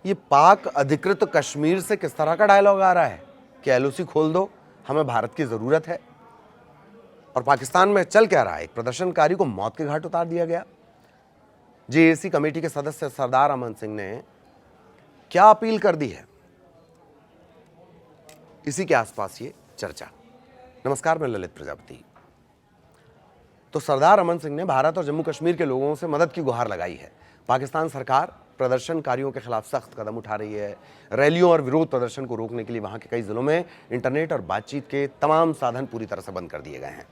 ये पाक अधिकृत कश्मीर से किस तरह का डायलॉग आ रहा है कि एलओसी खोल दो, हमें भारत की जरूरत है। और पाकिस्तान में चल क्या रहा है? एक प्रदर्शनकारी को मौत के घाट उतार दिया गया। जेएसी कमेटी के सदस्य सरदार अमन सिंह ने क्या अपील कर दी है, इसी के आसपास ये चर्चा। नमस्कार, मैं ललित प्रजापति। तो सरदार अमन सिंह ने भारत और जम्मू कश्मीर के लोगों से मदद की गुहार लगाई है। पाकिस्तान सरकार प्रदर्शनकारियों के खिलाफ सख्त कदम उठा रही है। रैलियों और विरोध प्रदर्शन को रोकने के लिए वहां के कई जिलों में इंटरनेट और बातचीत के तमाम साधन पूरी तरह से बंद कर दिए गए हैं।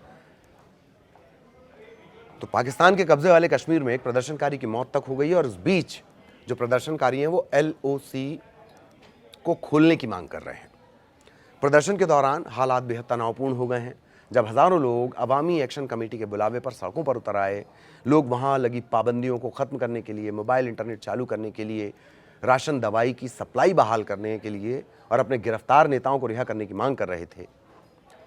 तो पाकिस्तान के कब्जे वाले कश्मीर में एक प्रदर्शनकारी की मौत तक हो गई है और इस बीच जो प्रदर्शनकारी हैं वो एलओसी को खोलने की मांग कर रहे हैं। प्रदर्शन के दौरान हालात बेहद तनावपूर्ण हो गए हैं। जब हजारों लोग अवामी एक्शन कमेटी के बुलावे पर सड़कों पर उतर आए, लोग वहां लगी पाबंदियों को खत्म करने के लिए, मोबाइल इंटरनेट चालू करने के लिए, राशन दवाई की सप्लाई बहाल करने के लिए और अपने गिरफ्तार नेताओं को रिहा करने की मांग कर रहे थे,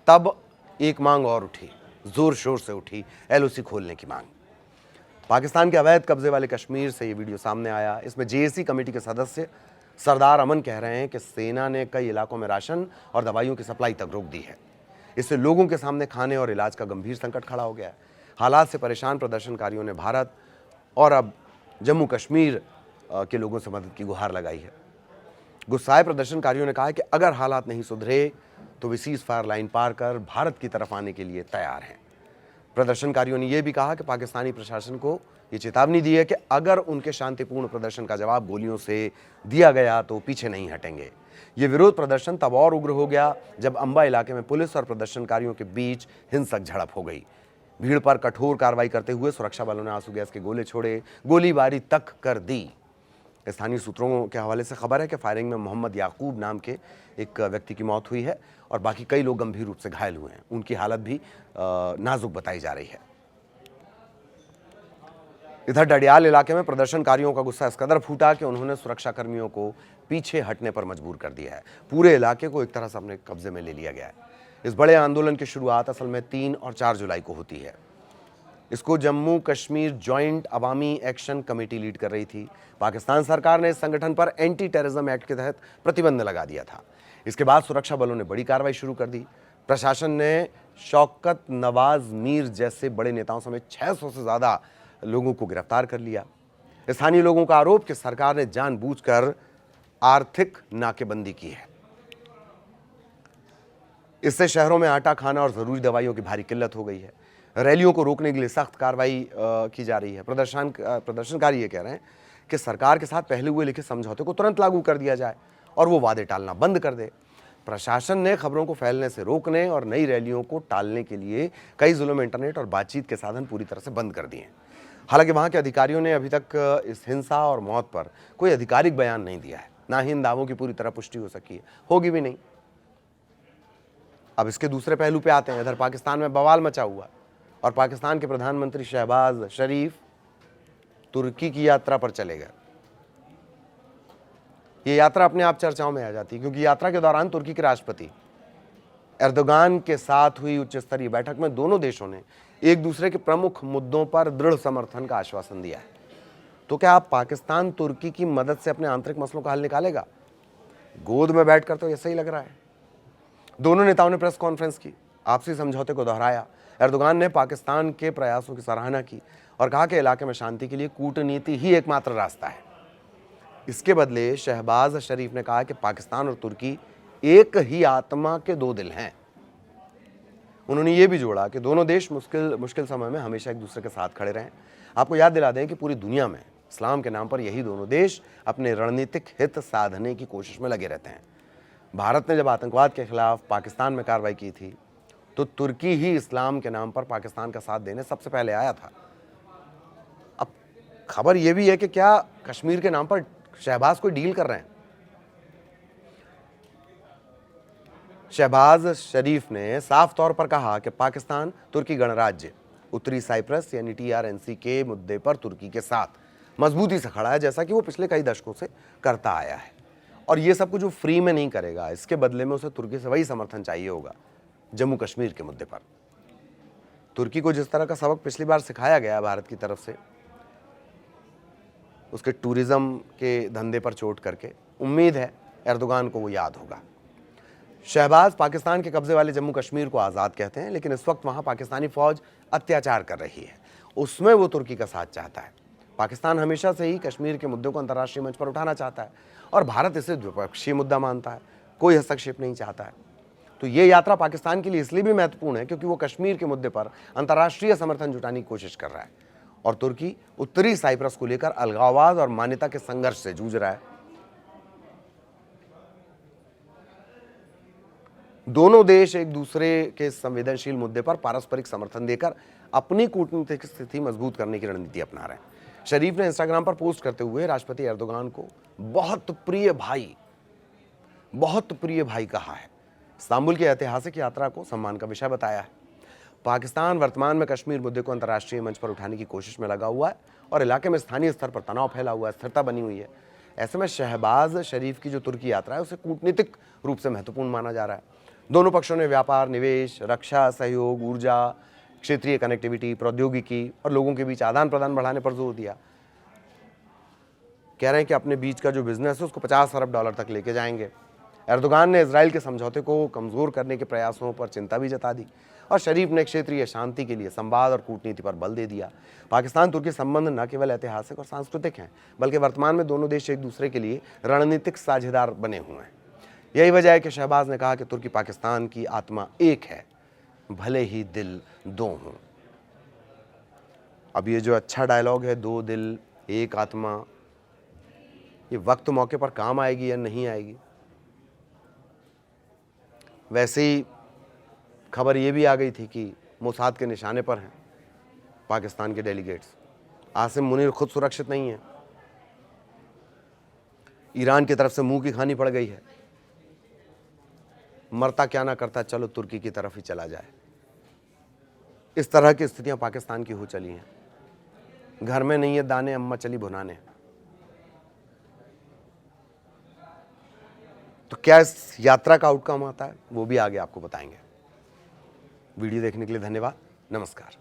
तब एक मांग और उठी, जोर शोर से उठी, एलओसी खोलने की मांग। पाकिस्तान के अवैध कब्जे वाले कश्मीर से ये वीडियो सामने आया। इसमें जेएसी कमेटी के सदस्य सरदार अमन कह रहे हैं कि सेना ने कई इलाकों में राशन और दवाइयों की सप्लाई तक रोक दी है। इससे लोगों के सामने खाने और इलाज का गंभीर संकट खड़ा हो गया है। हालात से परेशान प्रदर्शनकारियों ने भारत और अब जम्मू कश्मीर के लोगों से मदद की गुहार लगाई है। गुस्साए प्रदर्शनकारियों ने कहा कि अगर हालात नहीं सुधरे तो वे सीज फायर लाइन पार कर भारत की तरफ आने के लिए तैयार हैं। प्रदर्शनकारियों ने यह भी कहा कि पाकिस्तानी प्रशासन को ये चेतावनी दी है कि अगर उनके शांतिपूर्ण प्रदर्शन का जवाब गोलियों से दिया गया तो पीछे नहीं हटेंगे। ये विरोध प्रदर्शन तब और उग्र हो गया जब अंबा इलाके में पुलिस और प्रदर्शनकारियों के बीच हिंसक झड़प हो गई। भीड़ पर कठोर कार्रवाई करते हुए सुरक्षा बलों ने आंसू गैस के गोले छोड़े, गोलीबारी तक कर दी। स्थानीय सूत्रों के हवाले से खबर है कि फायरिंग में मोहम्मद याकूब नाम के एक व्यक्ति की मौत हुई है और बाकी कई लोग गंभीर रूप से घायल हुए हैं। उनकी हालत भी नाजुक बताई जा रही है। इधर डडियाल इलाके में प्रदर्शनकारियों का गुस्सा इस कदर फूटा कि उन्होंने सुरक्षा कर्मियों को पीछे हटने पर मजबूर कर दिया है। पूरे इलाके को एक तरह से अपने कब्जे में ले लिया गया है। इस बड़े आंदोलन की शुरुआत असल में 3 और 4 जुलाई को होती है। इसको जम्मू कश्मीर जॉइंट अवामी एक्शन कमेटी लीड कर रही थी। पाकिस्तान सरकार ने इस संगठन पर एंटी टेररिज्म एक्ट के तहत प्रतिबंध लगा दिया था। इसके बाद सुरक्षा बलों ने बड़ी कार्रवाई शुरू कर दी। प्रशासन ने शौकत नवाज मीर जैसे बड़े नेताओं समेत 600 से ज्यादा लोगों को गिरफ्तार कर लिया। स्थानीय लोगों का आरोप कि सरकार ने जानबूझकर आर्थिक नाकेबंदी की है। इससे शहरों में आटा, खाना और जरूरी दवाइयों की भारी किल्लत हो गई है। रैलियों को रोकने के लिए सख्त कार्रवाई की जा रही है। प्रदर्शनकारी ये कह रहे हैं कि सरकार के साथ पहले हुए लिखित समझौते को तुरंत लागू कर दिया जाए और वो वादे टालना बंद कर दे। प्रशासन ने खबरों को फैलने से रोकने और नई रैलियों को टालने के लिए कई जिलों में इंटरनेट और बातचीत के साधन पूरी तरह से बंद कर दिए हैं। हालांकि वहां के अधिकारियों ने अभी तक इस हिंसा और मौत पर कोई आधिकारिक बयान नहीं दिया है, ना ही इन दावों की पूरी तरह पुष्टि हो सकी है, होगी भी नहीं। अब इसके दूसरे पहलू पे आते हैं। इधर पाकिस्तान में बवाल मचा हुआ और पाकिस्तान के प्रधानमंत्री शहबाज शरीफ तुर्की की यात्रा पर चले गए। ये यात्रा अपने आप चर्चाओं में आ जाती है क्योंकि यात्रा के दौरान तुर्की के राष्ट्रपति एर्दोगान के साथ हुई उच्च स्तरीय बैठक में दोनों देशों ने एक दूसरे के प्रमुख मुद्दों पर दृढ़ समर्थन का आश्वासन दिया है। तो क्या आप पाकिस्तान तुर्की की मदद से अपने आंतरिक मसलों का हल निकालेगा? गोद में बैठकर तो ऐसा ही लग रहा है। दोनों नेताओं ने प्रेस कॉन्फ्रेंस की, आपसी समझौते को दोहराया। एर्दोगान ने पाकिस्तान के प्रयासों की सराहना की और कहा कि इलाके में शांति के लिए कूटनीति ही एकमात्र रास्ता है। इसके बदले शहबाज शरीफ ने कहा कि पाकिस्तान और तुर्की एक ही आत्मा के 2 दिल हैं। उन्होंने ये भी जोड़ा कि दोनों देश मुश्किल समय में हमेशा एक दूसरे के साथ खड़े रहें। आपको याद दिला दें कि पूरी दुनिया में इस्लाम के नाम पर यही दोनों देश अपने रणनीतिक हित साधने की कोशिश में लगे रहते हैं। भारत ने जब आतंकवाद के खिलाफ पाकिस्तान में कार्रवाई की थी तो तुर्की ही इस्लाम के नाम पर पाकिस्तान का साथ देने सबसे पहले आया था। अब खबर यह भी है कि क्या कश्मीर के नाम पर शहबाज कोई डील कर रहे हैं? शहबाज शरीफ ने साफ तौर पर कहा कि पाकिस्तान तुर्की गणराज्य उत्तरी साइप्रस यानी TRNC के मुद्दे पर तुर्की के साथ मजबूती से खड़ा है, जैसा कि वो पिछले कई दशकों से करता आया है। और ये सब कुछ वो फ्री में नहीं करेगा, इसके बदले में उसे तुर्की से वही समर्थन चाहिए होगा जम्मू कश्मीर के मुद्दे पर। तुर्की को जिस तरह का सबक पिछली बार सिखाया गया भारत की तरफ से, उसके टूरिज्म के धंधे पर चोट करके। उम्मीद है एर्दोगान को वो याद होगा। शहबाज पाकिस्तान के कब्जे वाले जम्मू कश्मीर को आज़ाद कहते हैं, लेकिन इस वक्त वहाँ पाकिस्तानी फ़ौज अत्याचार कर रही है, उसमें वो तुर्की का साथ चाहता है। पाकिस्तान हमेशा से ही कश्मीर के मुद्दे को अंतर्राष्ट्रीय मंच पर उठाना चाहता है और भारत इसे द्विपक्षीय मुद्दा मानता है, कोई हस्तक्षेप नहीं चाहता है। तो ये यात्रा पाकिस्तान के लिए इसलिए भी महत्वपूर्ण है क्योंकि वो कश्मीर के मुद्दे पर अंतर्राष्ट्रीय समर्थन जुटाने की कोशिश कर रहा है और तुर्की उत्तरी साइप्रस को लेकर अलगाववाद और मान्यता के संघर्ष से जूझ रहा है। दोनों देश एक दूसरे के संवेदनशील मुद्दे पर पारस्परिक समर्थन देकर अपनी कूटनीतिक स्थिति मजबूत करने की रणनीति अपना रहे हैं। शरीफ ने इंस्टाग्राम पर पोस्ट करते हुए राष्ट्रपति एर्दोगान को बहुत प्रिय भाई कहा है। इस्तांबुल की ऐतिहासिक यात्रा को सम्मान का विषय बताया है। पाकिस्तान वर्तमान में कश्मीर मुद्दे को अंतर्राष्ट्रीय मंच पर उठाने की कोशिश में लगा हुआ है और इलाके में स्थानीय स्तर पर तनाव फैला हुआ है, स्थिरता बनी हुई है। ऐसे में शहबाज शरीफ की जो तुर्की यात्रा है उसे कूटनीतिक रूप से महत्वपूर्ण माना जा रहा है। दोनों पक्षों ने व्यापार, निवेश, रक्षा सहयोग, ऊर्जा, क्षेत्रीय कनेक्टिविटी, प्रौद्योगिकी और लोगों के बीच आदान प्रदान बढ़ाने पर जोर दिया। कह रहे हैं कि अपने बीच का जो बिजनेस है उसको 50 अरब डॉलर तक लेके जाएंगे। एर्दोगान ने इजराइल के समझौते को कमजोर करने के प्रयासों पर चिंता भी जता दी और शरीफ ने क्षेत्रीय शांति के लिए संवाद और कूटनीति पर बल दे दिया। पाकिस्तान तुर्की संबंध न केवल ऐतिहासिक और सांस्कृतिक हैं, बल्कि वर्तमान में दोनों देश एक दूसरे के लिए रणनीतिक साझेदार बने हुए हैं। यही वजह है कि शहबाज ने कहा कि तुर्की पाकिस्तान की आत्मा एक है, भले ही दिल दो हों। अब ये जो अच्छा डायलॉग है, दो दिल एक आत्मा, ये वक्त मौके पर काम आएगी या नहीं आएगी। वैसे ही खबर ये भी आ गई थी कि मोसाद के निशाने पर हैं पाकिस्तान के डेलीगेट्स। आसिम मुनीर खुद सुरक्षित नहीं है, ईरान की तरफ से मुंह की खानी पड़ गई है। मरता क्या ना करता, चलो तुर्की की तरफ ही चला जाए। इस तरह की स्थितियां पाकिस्तान की हो चली हैं। घर में नहीं है दाने, अम्मा चली भुनाने। तो क्या इस यात्रा का आउटकम आता है वो भी आगे आपको बताएंगे। वीडियो देखने के लिए धन्यवाद। नमस्कार।